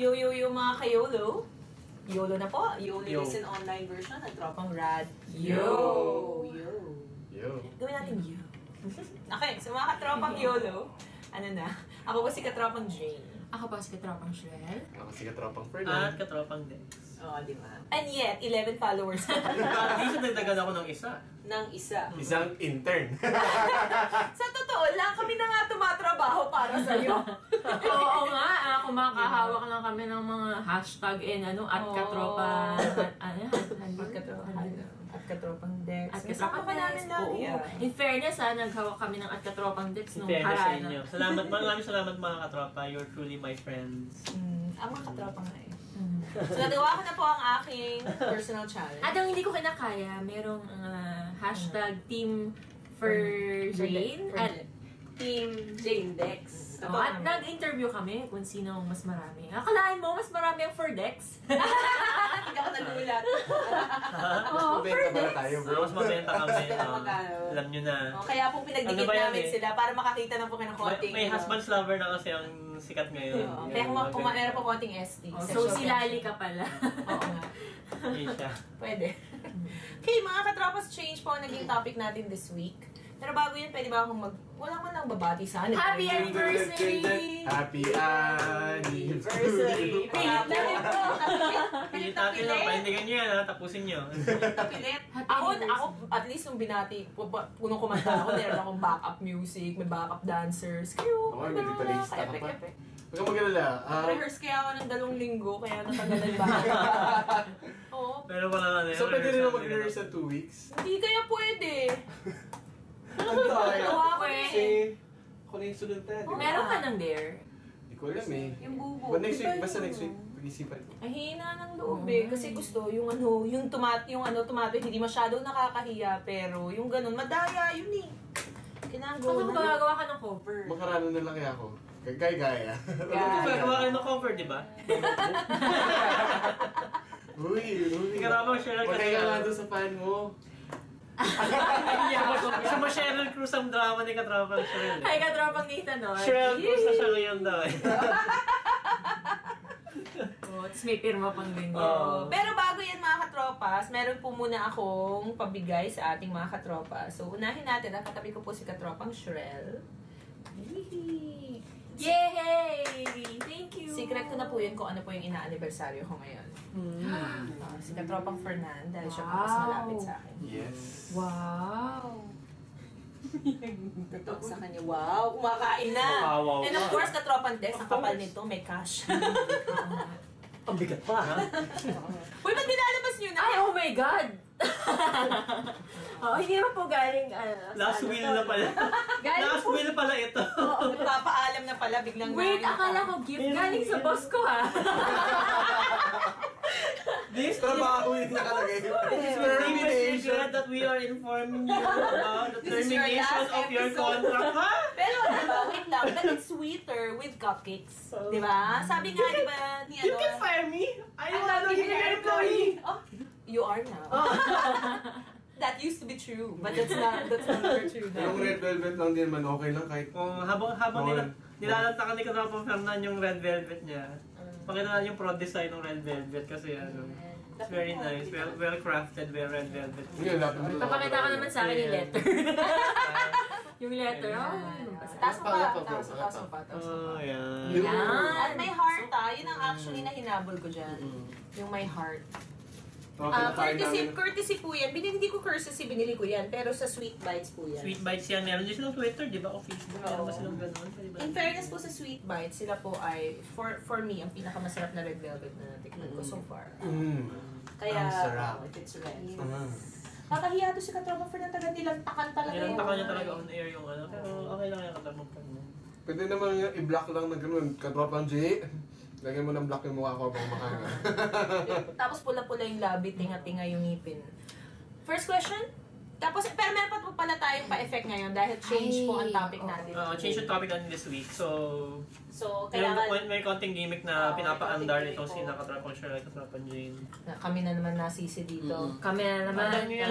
Yo mga ka-YOLO. YOLO na po. YOLO Yo. is an online version ng Tropang Rad. Yo. Gawin natin yo. Okay, so mga katropang YOLO. Ano na? Ako ba si katropang Jane? Ako ba si Katropang Shrel? Ako si Katropang At Fernand. katropang Dex. Oo, di ba? And yet, 11 followers ka At least nagdagan ako ng isa. ng isa. Isang intern. Sa totoo lang, kami na nga tumatrabaho para sa'yo. Oo nga, kumakahawak lang kami ng mga hashtag at Oo. katropa, At katropang Dex. at Kasama katropang ka namin Dex. lagi. Oo. In fairness naghawak kami ng at katropang Dex nung Fairness sa harana. inyo. Salamat, maraming salamat mga katropa. You're truly my friends. Ang mga katropa nga eh. So, nagawa ko na po ang aking personal challenge. At ang hindi ko kinakaya, merong hashtag team for Jane. At Team Jane Dex. at nag-interview kami kung sino ang mas marami. Akalain mo, mas marami ang for Dex? Hindi ako nagulat. Oo, Mabenta for pala Dex. tayo, bro. Mas mabenta kami. Mas magkano? Alam nyo na. Kaya po pinagdikit Ano ba yan namin eh? sila para makakita na po kayo ng konting. May husband's lover na kasi ang sikat ngayon. Kaya kung meron po konting ST. So, si Lali ka pala. Oo nga. Isha. Pwede. Okay, mga katropas, change po ang naging topic natin this week. Pero bago yun, pwede ba akong wala man lang babati sana. Happy anniversary! Happy anniversary! Pilit na rin po. Pilit natin lang. Panindigan nyo yan ha. Tapusin nyo. Pilit. Happy Ako, anniversary. at least nung binati, punong kumanta ako, meron akong backup music, may backup dancers. Kayo, Oo, may guitarista ka pa. epic. Huwag kang mag-alala. Rehearse kaya ako ng 2 linggo, kaya natagalan ba? Oo. Pero wala na So, pwede rin na mag-rehearse sa 2 weeks? Hindi kaya pwede. Ang tayo. Gawa ko eh. Kasi, ako na yung sunod na, di ba? Meron ka ng dare? Hindi ko alam eh. Yung bubo. But next week, basta next week, pag-isipan ko. Ay, hina ng loob eh. Kasi gusto, yung tomato, hindi masyadong nakakahiya, pero yung ganun, madaya, yun eh. Kailangan Kung go na. gagawa ka ng cover. Makarano na lang kaya ako. Gaya. Gagawa kayo ng cover, di ba? Uy. Hindi ka naman share ka Patay ka nga doon sa fan mo. Isa mo Sheryl Cruz ang drama ni Katropa Sheryl. Ay, Katropang Nathan, no? Sheryl Cruz na siya ngayon daw eh. Oh, tapos may pirma pang ganyan. Oo. Pero bago yan mga katropas, meron po muna akong pabigay sa ating mga katropas. So, unahin natin, ang katabi ko po si Katropang Shrel. Yee! Yay! Thank you! Secret ko na po yun kung ano po yung ina-anibersaryo ko ngayon. Si Katropang Fernand, dahil siya po mas Wow. malapit sa akin. Yes. Wow! Totoo sa kanya, wow, kumakain na! Wow. And of course, Katropang Dex, Of ang kapal course. nito, may cash. Ang bigat pa ha? Uy, ba't nilalabas nyo na? Ay, oh my God! Oh, hindi naman po galing, Last will na pala. Galing Last po. will pala ito. Nagpapaalam na pala, biglang Wait, na- akala ko gift galing sa boss ko, ha? This Trabaho yun nakalagay. is the deepest secret that we are informing you about the This is your termination last of your episode. contract. Ha? Pero diba, wait lang, but it's sweeter with cupcakes. Diba? Sabi nga, diba, ni You can fire me. I am not a employee. Oh, you are now. That used to be true, but that's not true now. Yung red velvet lang din man, okay lang kahit Kung habang nilalantakan ni Katropa Fernand yung red velvet niya, pakita na yung pro design ng red velvet kasi it's very nice, well crafted, well red velvet. Yun, lapit mo. Papakita ko naman sa akin yung letter. Yung letter, Taas mo pa, taas mo pa. Oh, yan. Yan. At may heart yun ang actually na hinabol ko dyan. Yung may heart. Courtesy po yan. Hindi ko courtesy, binili ko yan. Pero sa Sweet Bites po yan. Sweet Bites yan, meron din silang Twitter, di ba? O Facebook, meron ba silang ganun? Pwede ba? In fairness po sa Sweet Bites, sila po ay, for me, ang pinakamasarap na red velvet na natikman ko so far. Kaya, Ang sarap. if it's red. Kakahiya to si Katropa Fernand, taga nilantakan talaga yun. Nilantakan niya talaga on air yung ano, pero okay lang yung Katropa Fernand. Pwede naman yung i-block lang na gano'n. Katropang J. Lagyan mo ng block yung mukha ko habang makain. Tapos pula-pula yung labi, tinga-tinga yung ngipin. First question? Tapos, pero meron pa po pala tayong pa-effect ngayon dahil change po ang topic natin. Change yung topic natin this week, so... So, Kailangan, kailangan may konting gimmick na Oo, pinapaandar may konting itong si gimmick po. Katropa Cheryl, Katropa Jane. kami na naman nasisi dito. Kami na naman. Alam niyo yan.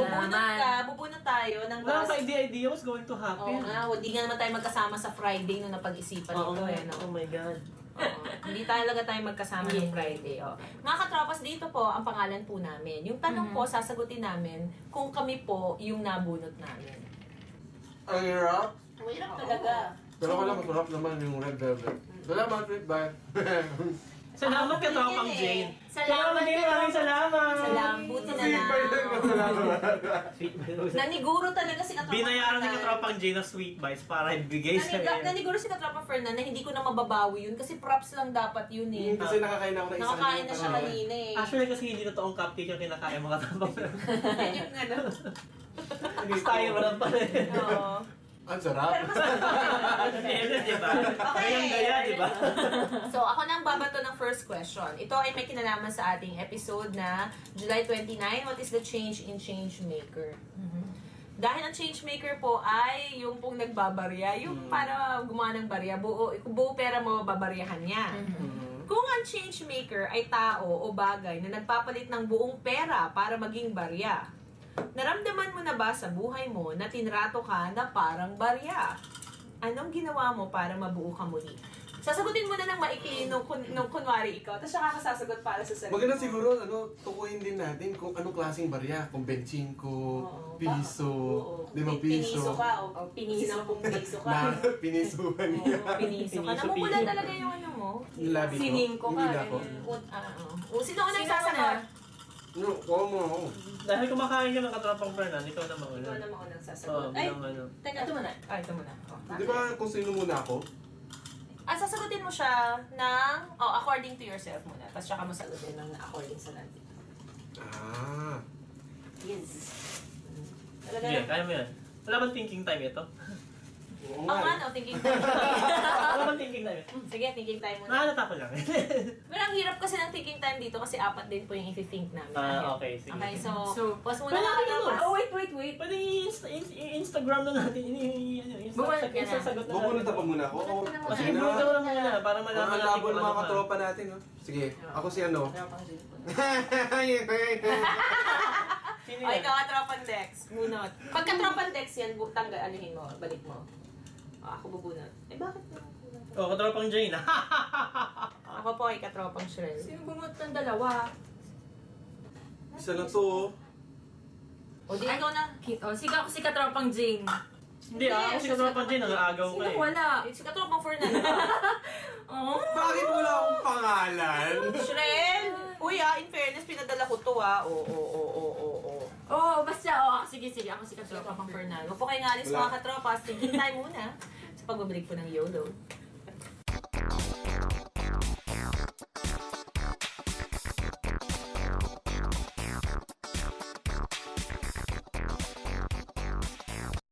Bubunot tayo ng Wala ka idea what's going to Oo happen. nga, hindi nga naman tayo magkasama sa Friday nung napag-isipan Oo ito nga. eh. No? Oh my God. Oo. Hindi talaga tayo magkasama ng Friday. Oh. Mga katropas, dito po ang pangalan po namin. Yung tanong po, sasagutin namin kung kami po yung nabunot namin. Ang hirap. Hirap talaga. Pero wala, masarap naman yung red velvet. Salamat, Sweet Bye. Salamat ka, Tropang Jane. Salamat Jane, maraming salamat. Salamat. Buti na Sweet Bye din. Sweet Naniguro talaga si Katropang Binayaran ni Fernan. Katropang Jane ng sweet bites para ibigay sa Naniguro si Katropang Fernan na hindi ko na mababawi yun kasi props lang dapat yun eh. Kasi nakakain ako ng isang Nakakain na siya kanina eh. Actually, kasi hindi totoong cupcake yung kinakain mga Katropang Fernan. Yan yung ano. Style mo lang pala eh. Oo. Ang sarap. Diba? Gayang-gaya, diba? So, ako na ang babato ng first question. Ito ay may kinalaman sa ating episode na July 29, what is the change in Changemaker? Dahil ang Changemaker po ay yung pong nagbabarya, yung para gumawa ng barya, buo pera mo, babaryahan niya. Kung ang Changemaker ay tao o bagay na nagpapalit ng buong pera para maging barya, naramdaman mo na ba sa buhay mo na tinrato ka na parang barya? Anong ginawa mo para mabuo ka muli? Sasagutin mo na ng maikli nung kunwari ikaw, tapos siya kakasasagot para sa sarili. Maganda siguro, tukuyin din natin kung anong klaseng barya. Kung 25, piso, 5 piso. Piniso ka o piniso. 10 piso ka. Na pinisuhan niya. Piniso ka. Piniso, Namumula piso. talaga yung ano mo. Labi ko. Siningko ka. Hindi ako. Sino ko nagsasagot? No, mo. Dahil kumakain ka ng Katropang Fernan, ikaw na mauna. Ikaw na maunang Oo, sasagot. Ay, bilang ano. teka. Ito muna. Ito muna. Di ba kung sino muna ako? Sasagutin mo siya ng, according to yourself muna. Tapos siya ka masagutin ng according sa natin. Ah. Yes. Talaga Sige, lang. kaya mo yan. Wala bang thinking time ito? Oo Oo nga, nga. no, thinking time. Wala bang thinking time ito? Sige, thinking time muna. Nakalata ko lang. Pero ang hirap kasi ng thinking time dito kasi apat din po yung i-think namin. Okay, sige. Okay, so So, pause muna wala mga natin katropas. Oh, wait. Pwede i-Instagram na natin. Bumalik ka na. Isasagot na Bumunta pa muna ako. Bumunta na muna. Kasi Sige na. bumunta ko lang muna para Ang malaman natin labo ng mga katropa natin. No? Sige, ako si ano. Sino O, yan? ikaw katropang Dex. Bunot. Pag katropang Dex yan, tanggal, anuhin mo, balik mo. Ako bubunot. Bakit mo? Oh, Katropang Jane. Ako po ay katropang Shrel. Sino bumunot ng dalawa? Isa lang to. O, di ikaw na. Sige ako si Katropang Jane. Hindi, ako si Katropang Jane. Nangaagaw ka Sino eh. wala? Si katropang Fernando. Oh? Bakit wala akong pangalan? Shrel! Uy in fairness, pinadala ko to Oh, basta. Sige. Ako si Katropang Katropang Fernando. Huwag po kayo nga alis Wala. mga katropas. Thinking time muna sa pagbabalik po ng YOLO.